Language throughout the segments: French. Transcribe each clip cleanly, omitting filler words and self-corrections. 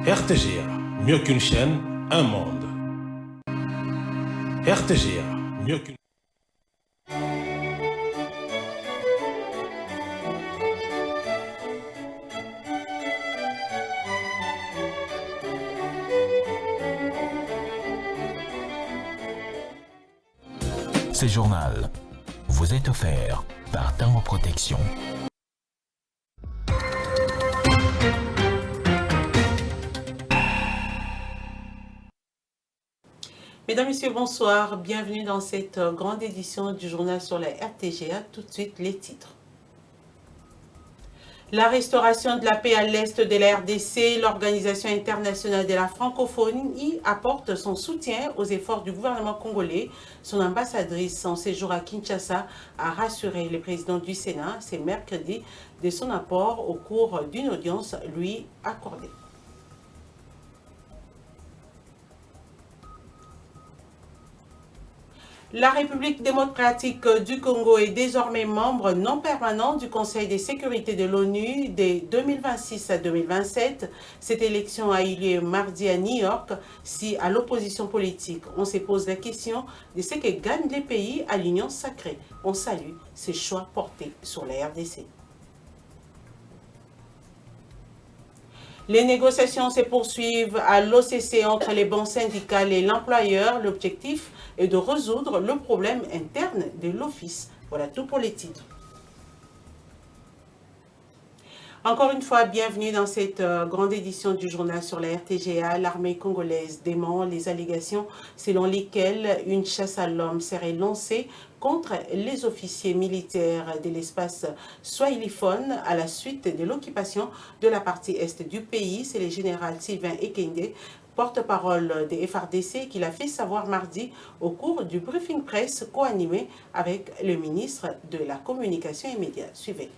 RTGA, mieux qu'une chaîne, un monde. RTGA, mieux qu'une... Ce journal vous est offert par Tango Protection. Mesdames, Messieurs, bonsoir. Bienvenue dans cette grande édition du journal sur la RTGA. Tout de suite, les titres. La restauration de la paix à l'est de la RDC, l'Organisation internationale de la francophonie apporte son soutien aux efforts du gouvernement congolais. Son ambassadrice en séjour à Kinshasa a rassuré le président du Sénat, c'est mercredi, de son apport au cours d'une audience lui accordée. La République démocratique du Congo est désormais membre non permanent du Conseil de sécurité de l'ONU de 2026 à 2027. Cette élection a eu lieu mardi à New York. Si à l'opposition politique, on se pose la question de ce que gagnent les pays à l'union sacrée, on salue ces choix portés sur la RDC. Les négociations se poursuivent à l'OCC entre les bancs syndicales et l'employeur. L'objectif est de résoudre le problème interne de l'office. Voilà tout pour les titres. Encore une fois, bienvenue dans cette grande édition du journal sur la RTGA. L'armée congolaise dément les allégations selon lesquelles une chasse à l'homme serait lancée contre les officiers militaires de l'espace swahiliphone à la suite de l'occupation de la partie est du pays. C'est le général Sylvain Ekenge, porte-parole des FARDC, qui l'a fait savoir mardi au cours du briefing presse co-animé avec le ministre de la Communication et Médias. Suivez.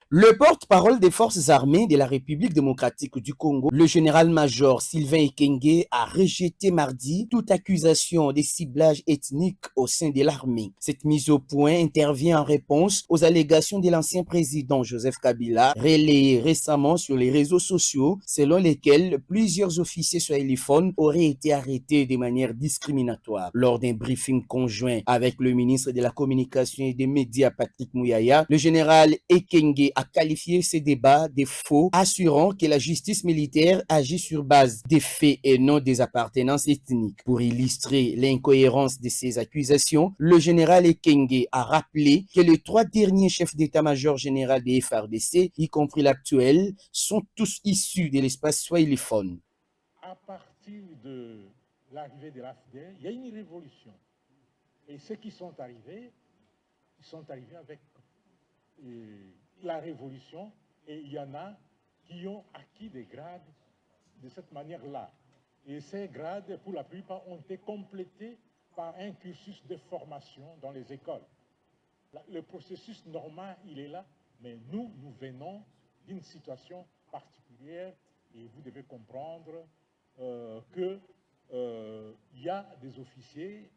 Le porte-parole des forces armées de la République démocratique du Congo, le général-major Sylvain Ekenge, a rejeté mardi toute accusation de ciblage ethnique au sein de l'armée. Cette mise au point intervient en réponse aux allégations de l'ancien président Joseph Kabila, relayées récemment sur les réseaux sociaux, selon lesquelles plusieurs officiers swahiliphones auraient été arrêtés de manière discriminatoire. Lors d'un briefing conjoint avec le ministre de la Communication et des Médias, Patrick Mouyaya, le général Ekenge a qualifié ces débats de faux, assurant que la justice militaire agit sur base des faits et non des appartenances ethniques. Pour illustrer l'incohérence de ces accusations, le général Ekenge a rappelé que les 3 derniers chefs d'état-major général des FARDC, y compris l'actuel, sont tous issus de l'espace swahiliphone. À partir de l'arrivée de l'AFDR, il y a une révolution. Et ceux qui sont arrivés, ils sont arrivés avec la révolution, et il y en a qui ont acquis des grades de cette manière-là. Et ces grades, pour la plupart, ont été complétés par un cursus de formation dans les écoles. Le processus normal, il est là, mais nous venons d'une situation particulière, et vous devez comprendre qu'il y a des officiers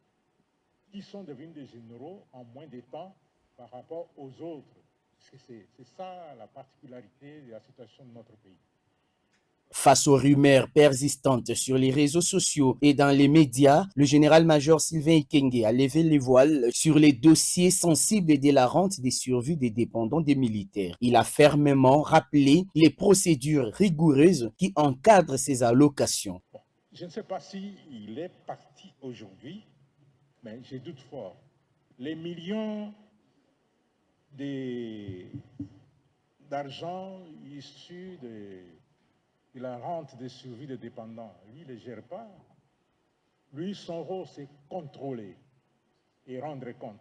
qui sont devenus des généraux en moins de temps par rapport aux autres. C'est ça la particularité de la situation de notre pays. Face aux rumeurs persistantes sur les réseaux sociaux et dans les médias, le général-major Sylvain Ekenge a levé les voiles sur les dossiers sensibles de la rente des survues des dépendants des militaires. Il a fermement rappelé les procédures rigoureuses qui encadrent ces allocations. Bon, je ne sais pas s'il est parti aujourd'hui, mais je doute fort. Les millions d'argent issus de la rente des survies des dépendants, lui, il ne les gère pas. Lui, son rôle, c'est contrôler et rendre compte.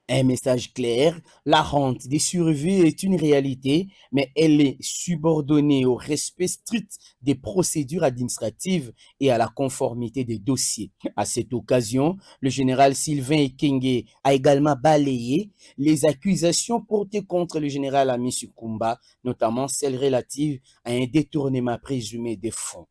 Un message clair, la rente des survues est une réalité, mais elle est subordonnée au respect strict des procédures administratives et à la conformité des dossiers. À cette occasion, le général Sylvain Ekenge a également balayé les accusations portées contre le général Amisu Kumba, notamment celles relatives à un détournement présumé des fonds.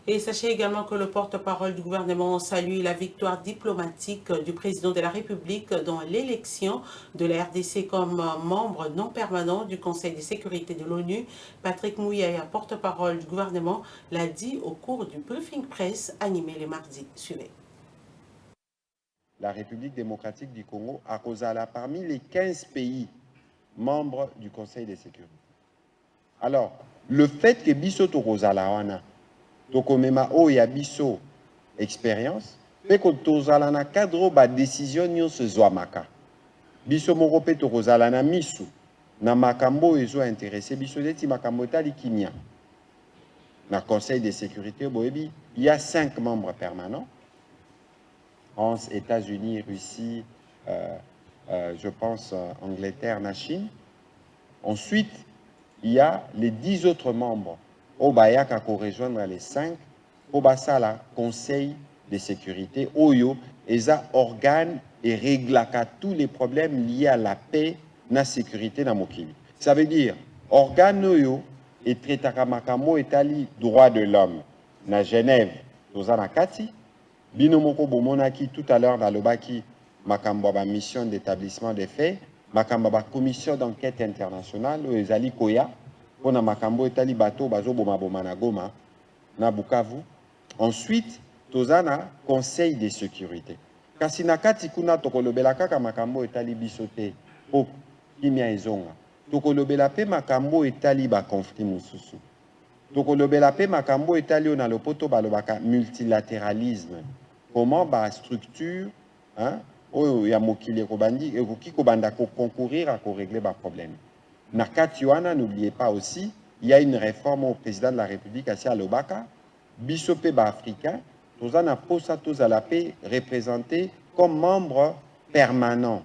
Et sachez également que le porte-parole du gouvernement salue la victoire diplomatique du président de la République dans l'élection de la RDC comme membre non permanent du Conseil de sécurité de l'ONU. Patrick Mouyaya, porte-parole du gouvernement, l'a dit au cours du briefing presse animé les mardis. Suivez. La République démocratique du Congo a Rosala parmi les 15 pays membres du Conseil de sécurité. Alors, le fait que biso to Rosala wana tokomema o ya biso expérience pe ko tozala na cadre ba décision nyonso zwamaka biso moko pe to kozala na misu na makambo ezo intéressé biso neti makambo tali kimia na Conseil de sécurité boyebi il y a 5 membres permanents, France, États-Unis, Russie, je pense Angleterre, la Chine. Ensuite, il y a les 10 autres membres au Bayaka pour rejoindre les 5 au Basala Conseil de sécurité Oyo et ça organe et règle tous les problèmes liés à la paix et la sécurité dans Mokili. Ça veut dire organe Oyo et traitaka makambo etali droit de l'homme na Genève tozana kati bino moko bomonaki tout à l'heure dans le baki makambo ba mission d'établissement des faits makambo ba commission d'enquête internationale o ezali koya pona makambo etali bato bazo boma boma na Goma na Bukavu. Ensuite tozana conseil de sécurité kasi na kati kuna tokolobela kaka makambo etali bisote po kimia ezonga tokolobela pe makambo etali ba conflit mususu tokolobela pe makambo etali na lopoto balobaka multilatéralisme comment ba structure hein oyo ya mokili kobandi ekoki kobanda ko concourir à régler ba problème na kati wana. N'oubliez pas aussi il y a une réforme au président de la République asi alobaka biso pe ba africain tozana posa tozala pe représenté comme membre permanent.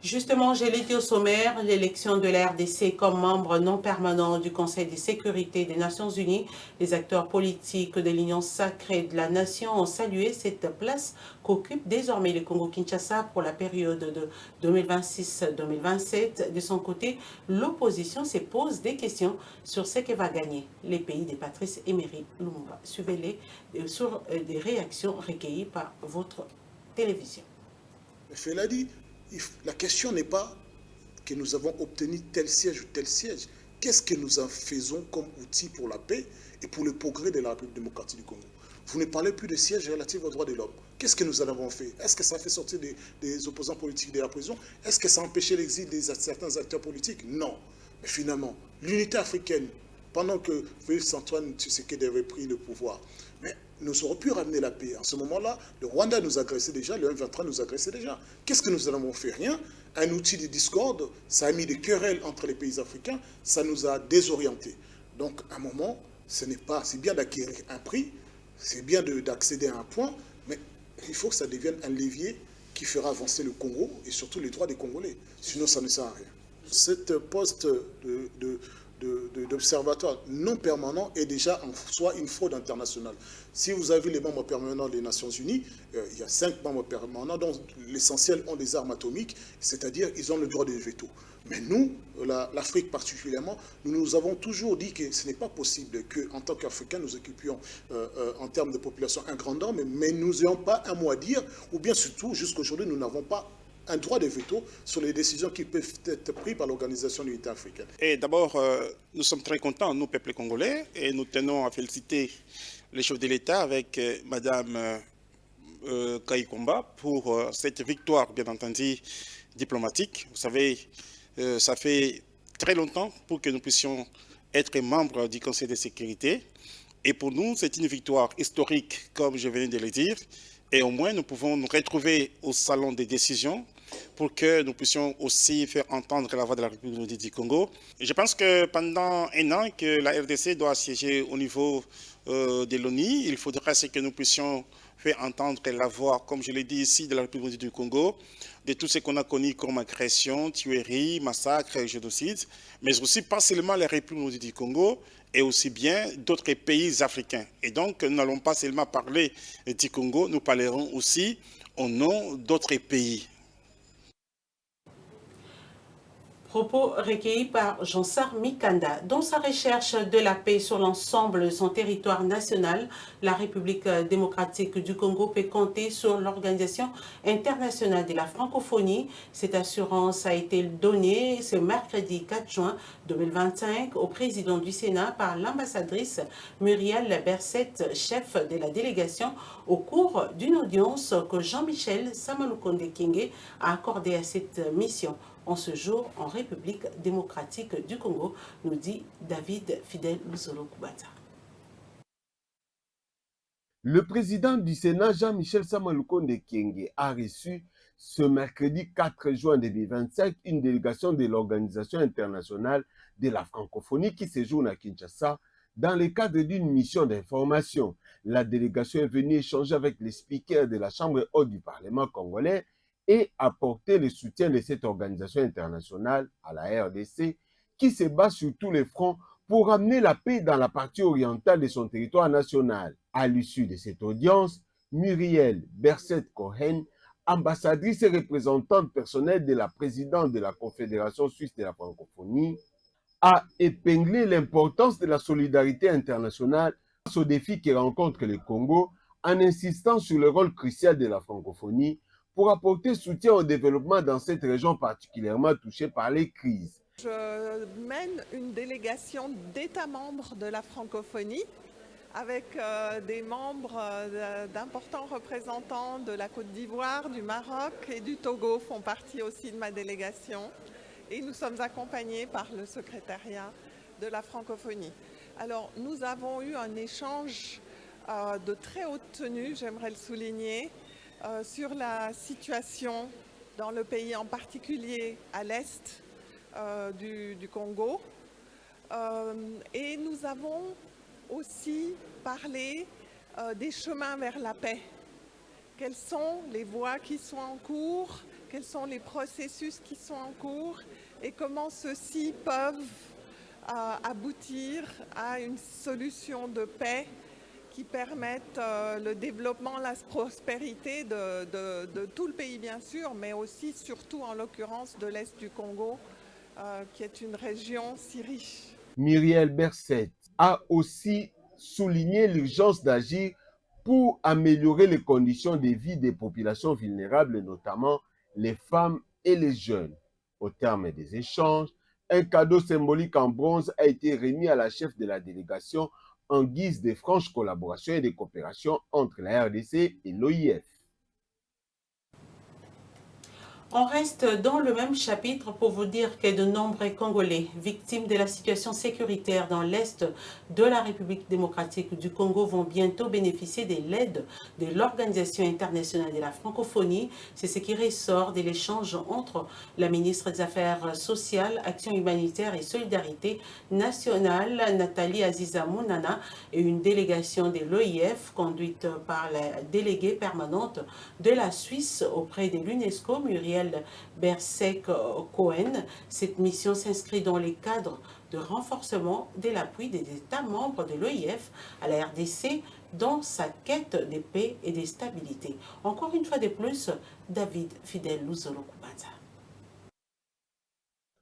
Justement, je l'ai dit au sommaire, l'élection de la RDC comme membre non permanent du Conseil de sécurité des Nations Unies. Les acteurs politiques de l'Union sacrée de la Nation ont salué cette place qu'occupe désormais le Congo-Kinshasa pour la période de 2026-2027. De son côté, l'opposition se pose des questions sur ce que va gagner les pays de Patrice Emery Lumumba. Suivez-les sur des réactions recueillies par votre télévision. Cela dit, la question n'est pas que nous avons obtenu tel siège ou tel siège. Qu'est-ce que nous en faisons comme outil pour la paix et pour le progrès de la République démocratique du Congo? Vous ne parlez plus de sièges relatifs aux droits de l'homme. Qu'est-ce que nous en avons fait? Est-ce que ça fait sortir des opposants politiques de la prison? Est-ce que ça a empêché l'exil de certains acteurs politiques? Non. Mais finalement, l'unité africaine, pendant que Félix Antoine Tshisekedi avait pris le pouvoir, mais nous aurions pu ramener la paix. En ce moment-là, le Rwanda nous agressait déjà, le M23 nous agressait déjà. Qu'est-ce que nous en avons fait? Rien. Un outil de discorde, ça a mis des querelles entre les pays africains, ça nous a désorientés. Donc, à un moment, c'est bien d'acquérir un prix, c'est bien d'accéder à un point, mais il faut que ça devienne un levier qui fera avancer le Congo et surtout les droits des Congolais. Sinon, ça ne sert à rien. Cette poste d'observatoire non permanent est déjà en soi une fraude internationale. Si vous avez les membres permanents des Nations Unies, il y a 5 membres permanents dont l'essentiel ont des armes atomiques, c'est-à-dire ils ont le droit de veto. Mais nous, l'Afrique particulièrement, nous avons toujours dit que ce n'est pas possible qu'en tant qu'Africains, nous occupions en termes de population un grand nombre, mais nous n'ayons pas un mot à dire, ou bien surtout, jusqu'à aujourd'hui, nous n'avons pas un droit de veto sur les décisions qui peuvent être prises par l'Organisation de l'Unité africaine. Et d'abord, nous sommes très contents, nous, peuple congolais, et nous tenons à féliciter les chefs de l'État avec Madame Kaikomba pour cette victoire, bien entendu, diplomatique. Vous savez, ça fait très longtemps pour que nous puissions être membres du Conseil de sécurité. Et pour nous, c'est une victoire historique, comme je venais de le dire. Et au moins, nous pouvons nous retrouver au salon des décisions pour que nous puissions aussi faire entendre la voix de la République du Congo. Je pense que pendant un an que la RDC doit siéger au niveau de l'ONU, il faudra que nous puissions faire entendre la voix, comme je l'ai dit ici, de la République du Congo, de tout ce qu'on a connu comme agression, tuerie, massacre, génocide, mais aussi pas seulement la République du Congo, et aussi bien d'autres pays africains. Et donc, nous n'allons pas seulement parler du Congo, nous parlerons aussi au nom d'autres pays. Propos recueillis par Jean-Sar Mikanda. Dans sa recherche de la paix sur l'ensemble de son territoire national, la République démocratique du Congo peut compter sur l'Organisation internationale de la francophonie. Cette assurance a été donnée ce mercredi 4 juin 2025 au président du Sénat par l'ambassadrice Muriel Berset, chef de la délégation, au cours d'une audience que Jean-Michel Samalukonde Kenge a accordée à cette mission. En ce jour, en République démocratique du Congo, nous dit David Fidel Luzolo Kubata. Le président du Sénat, Jean-Michel Samalukonde Kenge, a reçu ce mercredi 4 juin 2025 une délégation de l'Organisation internationale de la francophonie qui séjourne à Kinshasa dans le cadre d'une mission d'information. La délégation est venue échanger avec les speakers de la Chambre haute du Parlement congolais et apporter le soutien de cette organisation internationale à la RDC qui se bat sur tous les fronts pour amener la paix dans la partie orientale de son territoire national. À l'issue de cette audience, Muriel Berset-Cohen, ambassadrice et représentante personnelle de la présidente de la Confédération suisse de la francophonie, a épinglé l'importance de la solidarité internationale face aux défis que rencontre le Congo en insistant sur le rôle crucial de la francophonie pour apporter soutien au développement dans cette région particulièrement touchée par les crises. Je mène une délégation d'États membres de la francophonie avec des membres d'importants représentants de la Côte d'Ivoire, du Maroc et du Togo font partie aussi de ma délégation. Et nous sommes accompagnés par le secrétariat de la francophonie. Alors nous avons eu un échange de très haute tenue, j'aimerais le souligner, sur la situation dans le pays, en particulier à l'est du Congo. Et nous avons aussi parlé des chemins vers la paix. Quelles sont les voies qui sont en cours, quels sont les processus qui sont en cours et comment ceux-ci peuvent aboutir à une solution de paix qui permettent le développement, la prospérité de tout le pays bien sûr, mais aussi surtout en l'occurrence de l'Est du Congo, qui est une région si riche. Muriel Berset a aussi souligné l'urgence d'agir pour améliorer les conditions de vie des populations vulnérables, notamment les femmes et les jeunes. Au terme des échanges, un cadeau symbolique en bronze a été remis à la chef de la délégation en guise de franche collaboration et de coopération entre la RDC et l'OIF. On reste dans le même chapitre pour vous dire que de nombreux Congolais victimes de la situation sécuritaire dans l'Est de la République démocratique du Congo vont bientôt bénéficier de l'aide de l'Organisation internationale de la francophonie. C'est ce qui ressort de l'échange entre la ministre des Affaires sociales, Action humanitaire et solidarité nationale, Nathalie Aziza Mounana, et une délégation de l'OIF conduite par la déléguée permanente de la Suisse auprès de l'UNESCO, Muriel Berset-Cohen. Cette mission s'inscrit dans les cadres de renforcement de l'appui des États membres de l'OIF à la RDC dans sa quête de paix et de stabilité. Encore une fois de plus, David Fidel Luzolo Kubata.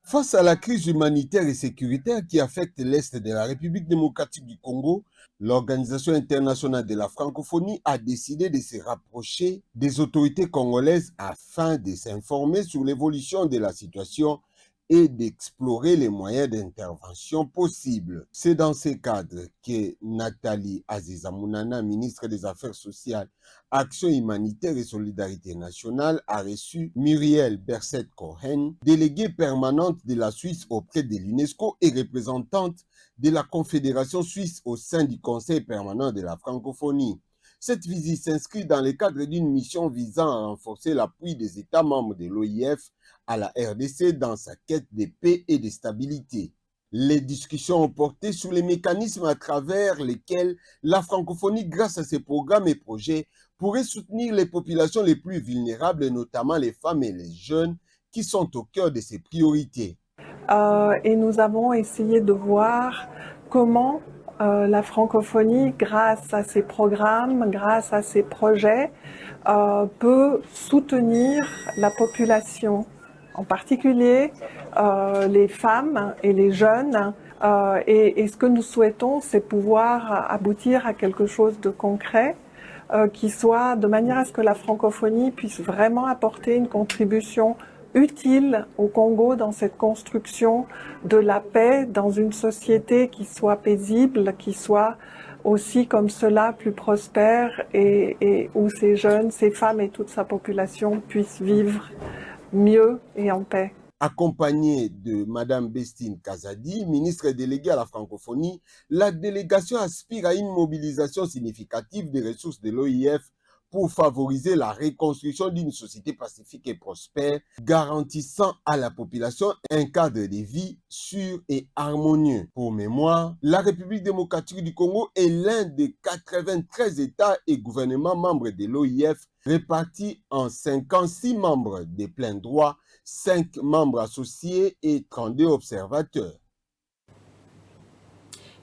Face à la crise humanitaire et sécuritaire qui affecte l'Est de la République démocratique du Congo, l'Organisation internationale de la francophonie a décidé de se rapprocher des autorités congolaises afin de s'informer sur l'évolution de la situation et d'explorer les moyens d'intervention possibles. C'est dans ce cadre que Nathalie Aziza Mounana, ministre des Affaires sociales, Action humanitaire et solidarité nationale, a reçu Muriel Berset-Cohen, déléguée permanente de la Suisse auprès de l'UNESCO et représentante de la Confédération suisse au sein du Conseil permanent de la francophonie. Cette visite s'inscrit dans le cadre d'une mission visant à renforcer l'appui des États membres de l'OIF à la RDC dans sa quête de paix et de stabilité. Les discussions ont porté sur les mécanismes à travers lesquels la francophonie, grâce à ses programmes et projets, pourrait soutenir les populations les plus vulnérables, notamment les femmes et les jeunes, qui sont au cœur de ses priorités. Et nous avons essayé de voir comment la francophonie, grâce à ses programmes, grâce à ses projets, peut soutenir la population en particulier les femmes et les jeunes. Et ce que nous souhaitons, c'est pouvoir aboutir à quelque chose de concret qui soit de manière à ce que la francophonie puisse vraiment apporter une contribution utile au Congo dans cette construction de la paix dans une société qui soit paisible, qui soit aussi comme cela plus prospère et où ces jeunes, ces femmes et toute sa population puissent vivre mieux et en paix. Accompagnée de Mme Bestine Kazadi, ministre déléguée à la francophonie, la délégation aspire à une mobilisation significative des ressources de l'OIF pour favoriser la reconstruction d'une société pacifique et prospère, garantissant à la population un cadre de vie sûr et harmonieux. Pour mémoire, la République démocratique du Congo est l'un des 93 États et gouvernements membres de l'OIF, répartis en 56 membres de plein droit, 5 membres associés et 32 observateurs.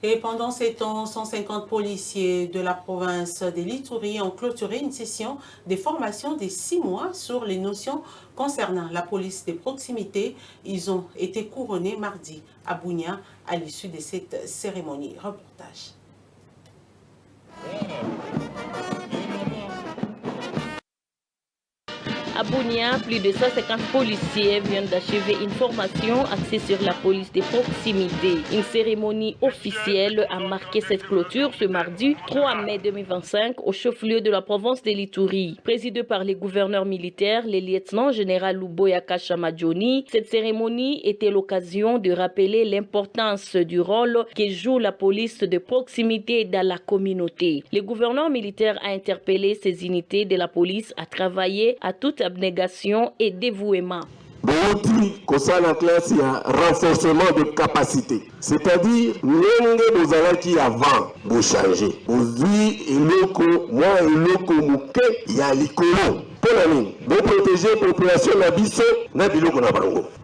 Et pendant ces temps, 150 policiers de la province de l'Ituri ont clôturé une session de formation de 6 mois sur les notions concernant la police de proximité. Ils ont été couronnés mardi à Bunia à l'issue de cette cérémonie. Reportage. À Bunia, plus de 150 policiers viennent d'achever une formation axée sur la police de proximité. Une cérémonie officielle a marqué cette clôture ce mardi 3 mai 2025 au chef-lieu de la province de l'Ituri. Présidée par les gouverneurs militaires, les lieutenants général Luboya Kashamadjoni, cette cérémonie était l'occasion de rappeler l'importance du rôle que joue la police de proximité dans la communauté. Le gouverneur militaire a interpellé ces unités de la police à travailler à toute abnégation et dévouement. La classe, il y a renforcement de capacité. C'est-à-dire, nous qui avant, vous changez. Vous moi, il y a l'écolo. De protéger la population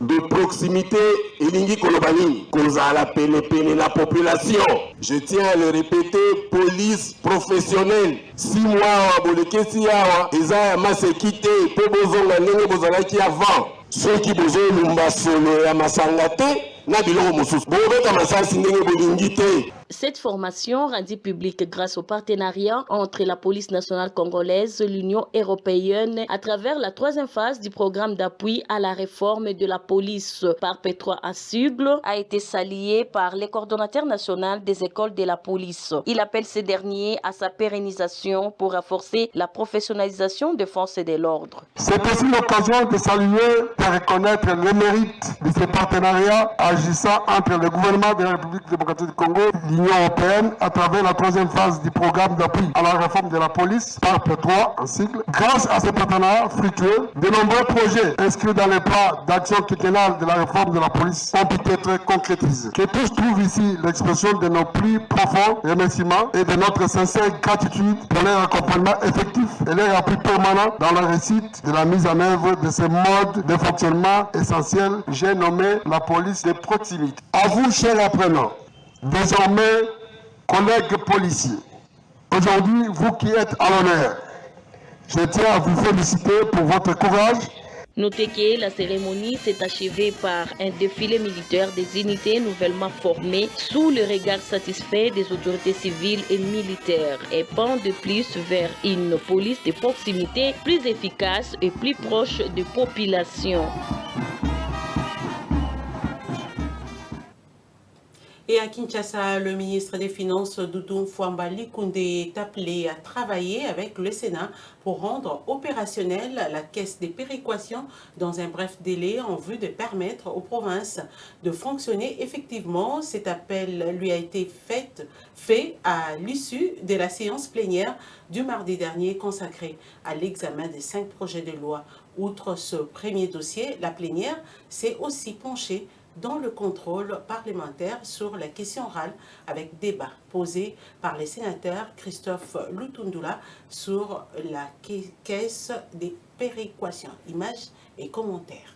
de proximité la population. Je tiens à le répéter, police professionnelle. 6 mois avant. Ceux qui besoin de masangate, na biloko mosusu. Bobeta masasi ndenge bolingi te. Cette formation rendue publique grâce au partenariat entre la police nationale congolaise, l'Union européenne, à travers la 3e phase du programme d'appui à la réforme de la police par P3 à sigle, a été saluée par le coordonnateur national des écoles de la police. Il appelle ces derniers à sa pérennisation pour renforcer la professionnalisation des forces de l'ordre. C'est aussi l'occasion de saluer et reconnaître le mérite de ces partenariats agissant entre le gouvernement de la République démocratique du Congo, l'Union européenne, à travers la 3e phase du programme d'appui à la réforme de la police, par P3 en sigle. Grâce à ces partenariats fructueux, de nombreux projets inscrits dans les plans d'action quinquennale de la réforme de la police ont pu être concrétisés. Que tous trouvent ici l'expression de nos plus profonds remerciements et de notre sincère gratitude pour leur accompagnement effectif et leur appui permanent dans la réussite de la mise en œuvre de ces modes de fonctionnement essentiels, j'ai nommé la police de proximité. À vous, chers apprenants, désormais, collègues policiers, aujourd'hui, vous qui êtes à l'honneur, je tiens à vous féliciter pour votre courage. Notez que la cérémonie s'est achevée par un défilé militaire des unités nouvellement formées sous le regard satisfait des autorités civiles et militaires et pend de plus vers une police de proximité plus efficace et plus proche des populations. Et à Kinshasa, le ministre des Finances, Doudou Mfwamba Likunde, est appelé à travailler avec le Sénat pour rendre opérationnelle la caisse des péréquations dans un bref délai en vue de permettre aux provinces de fonctionner effectivement. Cet appel lui a été fait à l'issue de la séance plénière du mardi dernier consacrée à l'examen des 5 projets de loi. Outre ce premier dossier, la plénière s'est aussi penchée dans le contrôle parlementaire sur la question orale avec débat posé par les sénateurs Christophe Lutundula sur la caisse des péréquations. Images et commentaires.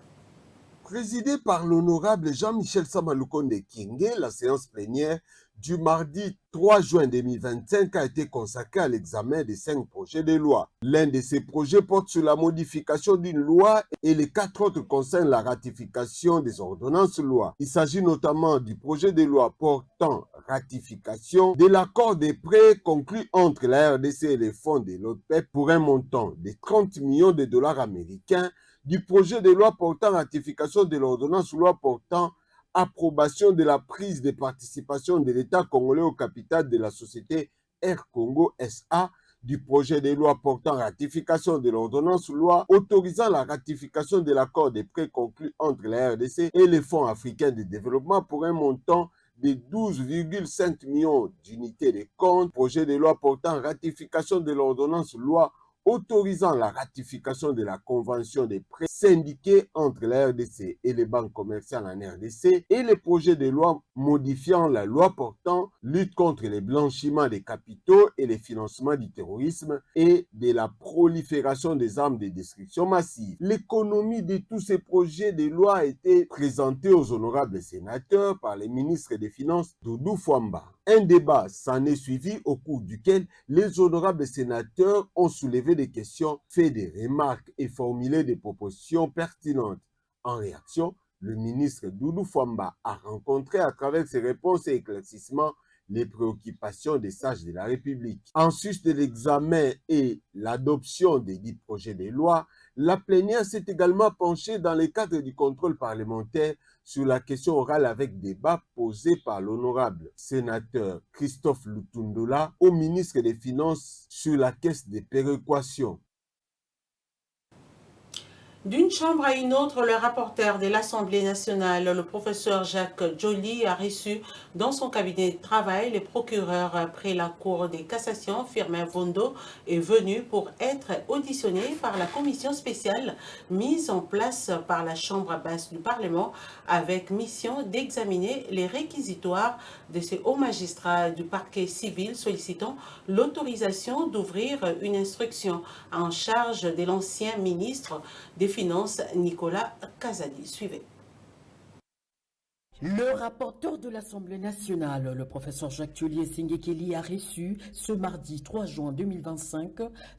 Présidée par l'honorable Jean-Michel Samalukonde Kienge, la séance plénière du mardi 3 juin 2025 a été consacrée à l'examen des 5 projets de loi. L'un de ces projets porte sur la modification d'une loi et les 4 autres concernent la ratification des ordonnances loi. Il s'agit notamment du projet de loi portant ratification de l'accord des prêts conclu entre la RDC et les fonds de l'OPEP pour un montant de 30 millions de dollars américains, du projet de loi portant ratification de l'ordonnance loi portant approbation de la prise de participation de l'État congolais au capital de la société Air Congo SA, du projet de loi portant ratification de l'ordonnance loi autorisant la ratification de l'accord des prêts conclu entre la RDC et les fonds africains de développement pour un montant de 12,5 millions d'unités de compte, projet de loi portant ratification de l'ordonnance loi autorisant la ratification de la convention des prêts syndiqués entre la RDC et les banques commerciales en RDC et les projets de loi modifiant la loi portant lutte contre les blanchiments des capitaux et les financements du terrorisme et de la prolifération des armes de destruction massive. L'économie de tous ces projets de loi a été présentée aux honorables sénateurs par les ministres des Finances Doudou Fwamba. Un débat s'en est suivi au cours duquel les honorables sénateurs ont soulevé des questions, fait des remarques et formulé des propositions pertinentes. En réaction, le ministre Doudou Fwamba a rencontré à travers ses réponses et éclaircissements les préoccupations des sages de la République. En sus de l'examen et l'adoption des dits projets de loi, la plénière s'est également penchée dans le cadre du contrôle parlementaire sur la question orale avec débat posé par l'honorable sénateur Christophe Lutundula au ministre des Finances sur la caisse des péréquations. D'une chambre à une autre, le rapporteur de l'Assemblée nationale, le professeur Jacques Joly, a reçu dans son cabinet de travail les procureurs près la Cour de cassation. Firmin Vondo est venu pour être auditionné par la commission spéciale mise en place par la Chambre basse du Parlement avec mission d'examiner les réquisitoires de ces hauts magistrats du parquet civil sollicitant l'autorisation d'ouvrir une instruction en charge de l'ancien ministre des Finances, Nicolas Kazadi. Suivez. Le rapporteur de l'Assemblée nationale, le professeur Jacques Joly Singekeli, a reçu ce mardi 3 juin 2025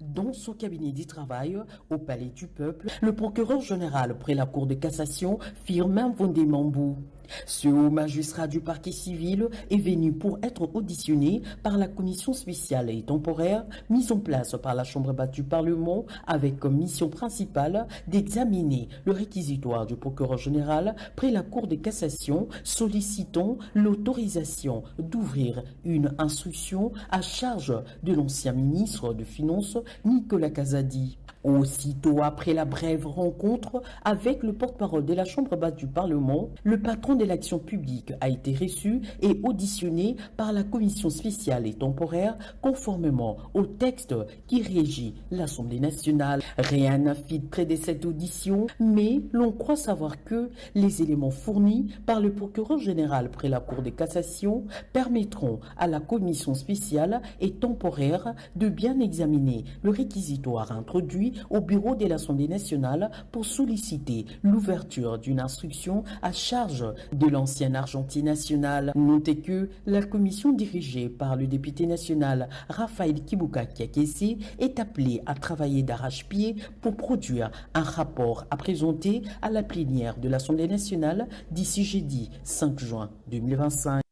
dans son cabinet du travail au Palais du Peuple le procureur général près la Cour de cassation, Firmin Vondemambou. Ce haut magistrat du parquet civil est venu pour être auditionné par la commission spéciale et temporaire mise en place par la Chambre basse du Parlement avec comme mission principale d'examiner le réquisitoire du procureur général près la Cour de cassation sollicitant l'autorisation d'ouvrir une instruction à charge de l'ancien ministre des Finances Nicolas Kazadi. Aussitôt après la brève rencontre avec le porte-parole de la Chambre basse du Parlement, le patron de l'action publique a été reçu et auditionné par la commission spéciale et temporaire conformément au texte qui régit l'Assemblée nationale. Rien n'a filtré de cette audition, mais l'on croit savoir que les éléments fournis par le procureur général près la Cour de cassation permettront à la commission spéciale et temporaire de bien examiner le réquisitoire introduit au bureau de l'Assemblée nationale pour solliciter l'ouverture d'une instruction à charge de l'ancienne Argentine nationale. Notez que la commission dirigée par le député national Raphaël Kibuka Kiakessi est appelée à travailler d'arrache-pied pour produire un rapport à présenter à la plénière de l'Assemblée nationale d'ici jeudi 5 juin 2025.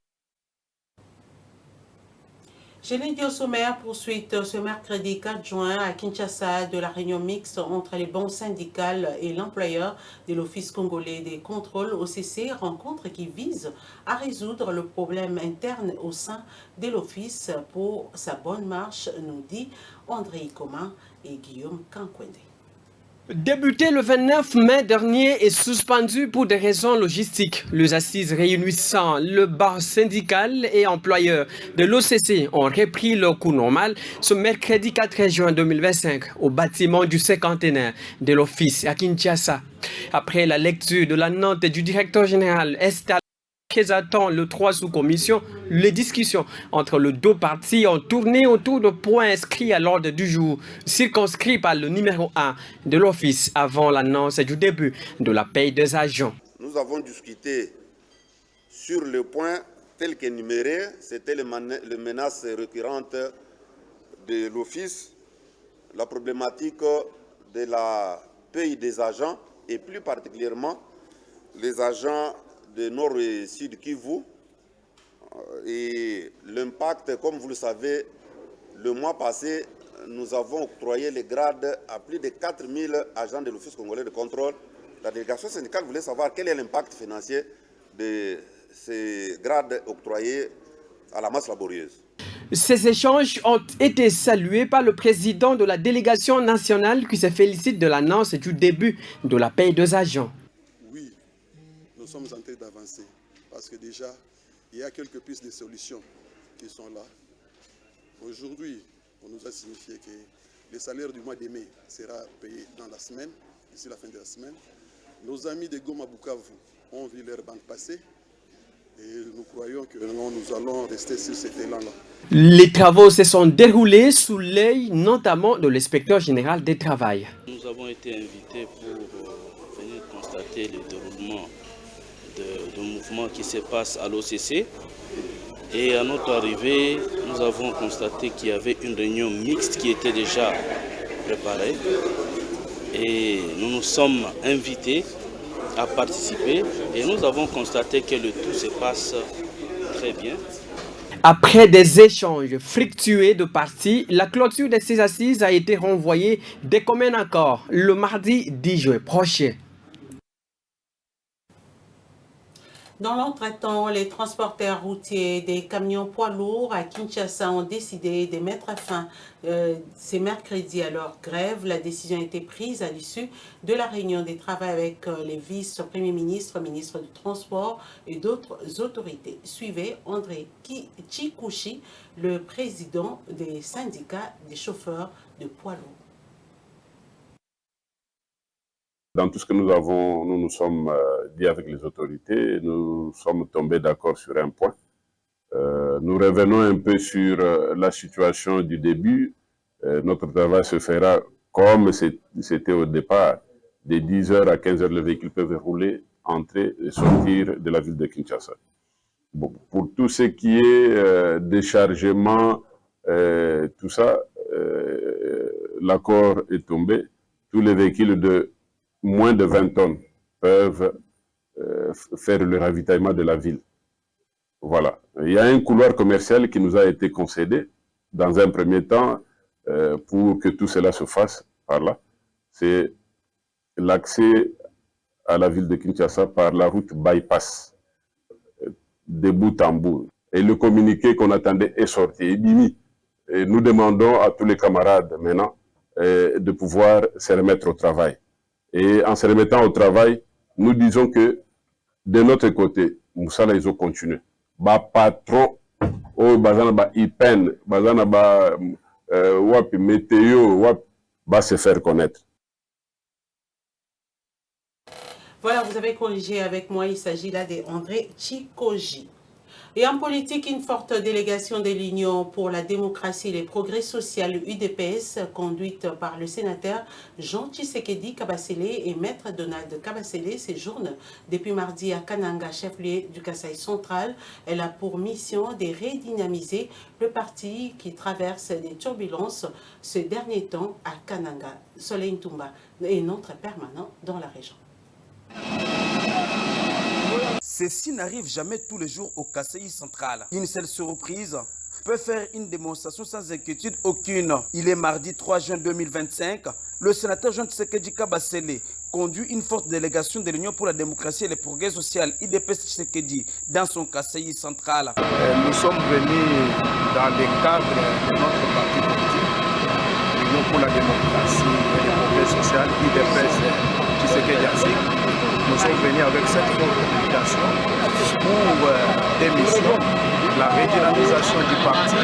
Je l'ai dit au sommaire, poursuite ce mercredi 4 juin à Kinshasa de la réunion mixte entre les banques syndicales et l'employeur de l'Office congolais des contrôles OCC, rencontre qui vise à résoudre le problème interne au sein de l'Office pour sa bonne marche, nous dit André Ikoman et Guillaume Kankwende. Débuté le 29 mai dernier et suspendu pour des raisons logistiques, les assises réunissant le bar syndical et employeur de l'OCC ont repris leur cours normal ce mercredi 4 juin 2025 au bâtiment du cinquantenaire de l'Office à Kinshasa. Après la lecture de la note du directeur général présentant le 3 sous-commissions, les discussions entre les deux parties ont tourné autour de points inscrits à l'ordre du jour, circonscrits par le numéro 1 de l'Office avant l'annonce du début de la paie des agents. nous avons discuté sur le point tel qu'énuméré, c'était les menaces récurrentes de l'Office, la problématique de la paye des agents et plus particulièrement les agents de Nord et Sud Kivu et l'impact, comme vous le savez, le mois passé, nous avons octroyé les grades à plus de 4000 agents de l'Office congolais de contrôle. La délégation syndicale voulait savoir quel est l'impact financier de ces grades octroyés à la masse laborieuse. Ces échanges ont été salués par le président de la délégation nationale qui se félicite de l'annonce du début de la paie des agents. Oui, nous sommes en train d'avancer parce que déjà, il y a quelques pistes de solutions qui sont là. Aujourd'hui, on nous a signifié que le salaire du mois de mai sera payé dans la semaine, d'ici la fin de la semaine. Nos amis de Goma Bukavu ont vu leur banque passer. Et nous croyons que nous allons rester sur cet élan-là. Les travaux se sont déroulés sous l'œil notamment de l'inspecteur général des travail. Nous avons été invités pour venir constater le déroulement de mouvements qui se passent à l'OCC. Et à notre arrivée, nous avons constaté qu'il y avait une réunion mixte qui était déjà préparée. Et nous nous sommes invités à participer et nous avons constaté que le tout se passe très bien. Après des échanges fructueux de parties, la clôture de ces assises a été renvoyée dès commun accord le mardi 10 juin prochain. Dans l'entretemps, les transporteurs routiers des camions poids lourds à Kinshasa ont décidé de mettre fin ce mercredi à leur grève. La décision a été prise à l'issue de la réunion des travaux avec les vice-premiers ministres, ministres du Transport et d'autres autorités. Suivez André Chikouchi, le président des syndicats des chauffeurs de poids lourds. Dans tout ce que nous nous sommes dit avec les autorités, nous sommes tombés d'accord sur un point. Nous revenons un peu sur la situation du début. Notre travail se fera comme c'était au départ. De 10h à 15h, les véhicules peuvent rouler, entrer et sortir de la ville de Kinshasa. Bon, pour tout ce qui est déchargement, tout ça, l'accord est tombé. Tous les véhicules de moins de 20 tonnes peuvent faire le ravitaillement de la ville. Voilà. Il y a un couloir commercial qui nous a été concédé dans un premier temps pour que tout cela se fasse par là. C'est l'accès à la ville de Kinshasa par la route bypass, de bout en bout. Et le communiqué qu'on attendait est sorti, est mis. Et nous demandons à tous les camarades maintenant de pouvoir se remettre au travail. Et en se remettant au travail, nous disons que de notre côté, Moussala, ils ont continué. Ba patron, oh, bazana ba ipen, bazana ba wap météo, wap, va se faire connaître. Voilà, vous avez corrigé avec moi, il s'agit là d'André Chikoji. Et en politique, une forte délégation de l'Union pour la démocratie et les progrès sociaux UDPS, conduite par le sénateur Jean Tshisekedi Kabasele et maître Donald Kabasele, séjourne depuis mardi à Kananga, chef-lieu du Kasaï central. Elle a pour mission de redynamiser le parti qui traverse des turbulences ces derniers temps à Kananga. Soleil Ntumba est notre permanent dans la région. Ceci n'arrive jamais tous les jours au Kasaï central. Une seule surprise peut faire une démonstration sans inquiétude aucune. Il est mardi 3 juin 2025. Le sénateur Jean Tshisekedi Kabasele conduit une forte délégation de l'Union pour la démocratie et les progrès sociaux, IDPS Tshisekedi, dans son Kasaï central. Nous sommes venus dans le cadre de notre parti politique, l'Union pour la démocratie et les progrès sociaux, IDPS Tshisekedi. Nous sommes venus avec cette forte communication pour des missions, la redynamisation du parti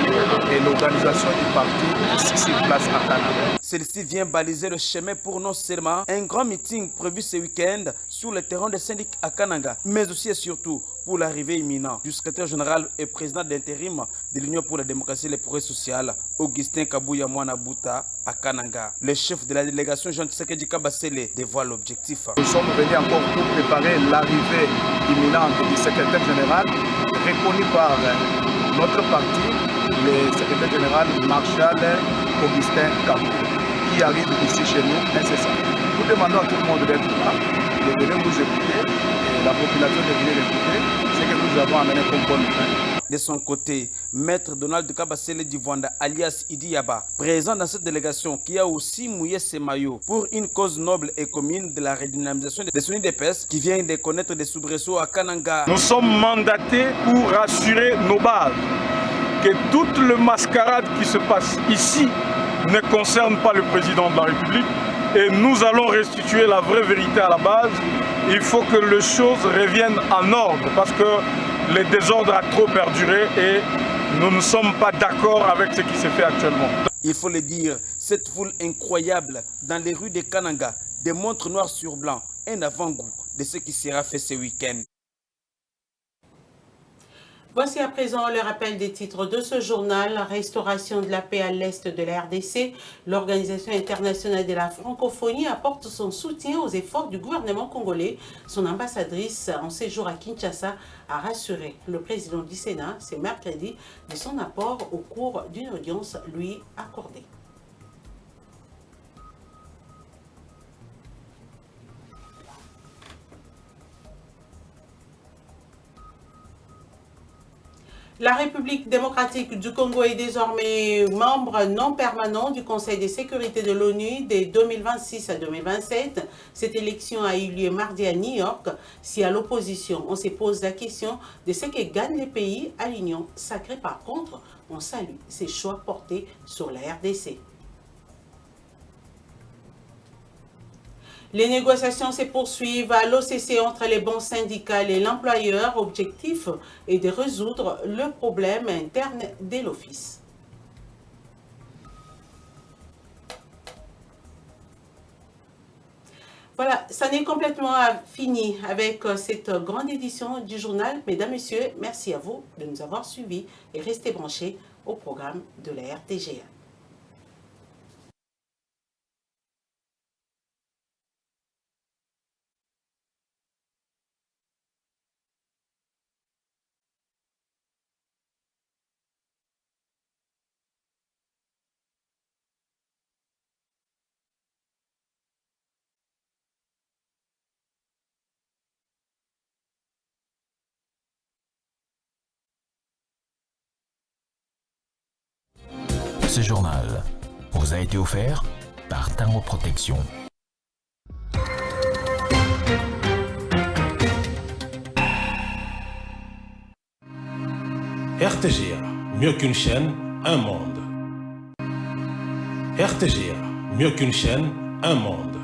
et l'organisation du parti ici sur place à Kananga. Celle-ci vient baliser le chemin pour non seulement un grand meeting prévu ce week-end sur le terrain des syndics à Kananga, mais aussi et surtout pour l'arrivée imminente du secrétaire général et président d'intérim de l'Union pour la démocratie et les progrès social, Augustin Kabouya Mouanabuta à Kananga. Le chef de la délégation, Jean Tshisekedi Kabasele, dévoile l'objectif. Nous sommes venus encore pour préparer l'arrivée imminente du secrétaire général, reconnu par notre parti, le secrétaire général Marshal Augustin Kabouya, qui arrive ici chez nous incessamment. Nous demandons à tout le monde d'être là, de venir nous écouter, et la population de venir écouter ce que nous avons amené comme bonne nouvelle. De son côté, Maître Donald Kabasele Divwanda, alias Idi Yaba, présent dans cette délégation qui a aussi mouillé ses maillots pour une cause noble et commune de la redynamisation des Soni d'EPS qui vient de connaître des soubresauts à Kananga. Nous sommes mandatés pour rassurer nos bases que toute le mascarade qui se passe ici ne concerne pas le président de la République et nous allons restituer la vraie vérité à la base. Il faut que les choses reviennent en ordre parce que le désordre a trop perduré et nous ne sommes pas d'accord avec ce qui se fait actuellement. Il faut le dire, cette foule incroyable dans les rues de Kananga démontre noir sur blanc un avant-goût de ce qui sera fait ce week-end. Voici à présent le rappel des titres de ce journal. Restauration de la paix à l'est de la RDC. L'Organisation internationale de la francophonie apporte son soutien aux efforts du gouvernement congolais. Son ambassadrice en séjour à Kinshasa a rassuré le président du Sénat ce mercredi de son apport au cours d'une audience lui accordée. La République démocratique du Congo est désormais membre non permanent du Conseil de sécurité de l'ONU de 2026 à 2027. Cette élection a eu lieu mardi à New York. Si à l'opposition, on se pose la question de ce que gagnent les pays à l'Union sacrée, par contre, on salue ces choix portés sur la RDC. Les négociations se poursuivent à l'OCC entre les bons syndicats et l'employeur. Objectif est de résoudre le problème interne de l'office. Voilà, ça n'est complètement fini avec cette grande édition du journal. Mesdames, Messieurs, merci à vous de nous avoir suivis et restez branchés au programme de la RTGA. Ce journal vous a été offert par Tango Protection. RTGA, mieux qu'une chaîne, un monde. RTGA, mieux qu'une chaîne, un monde.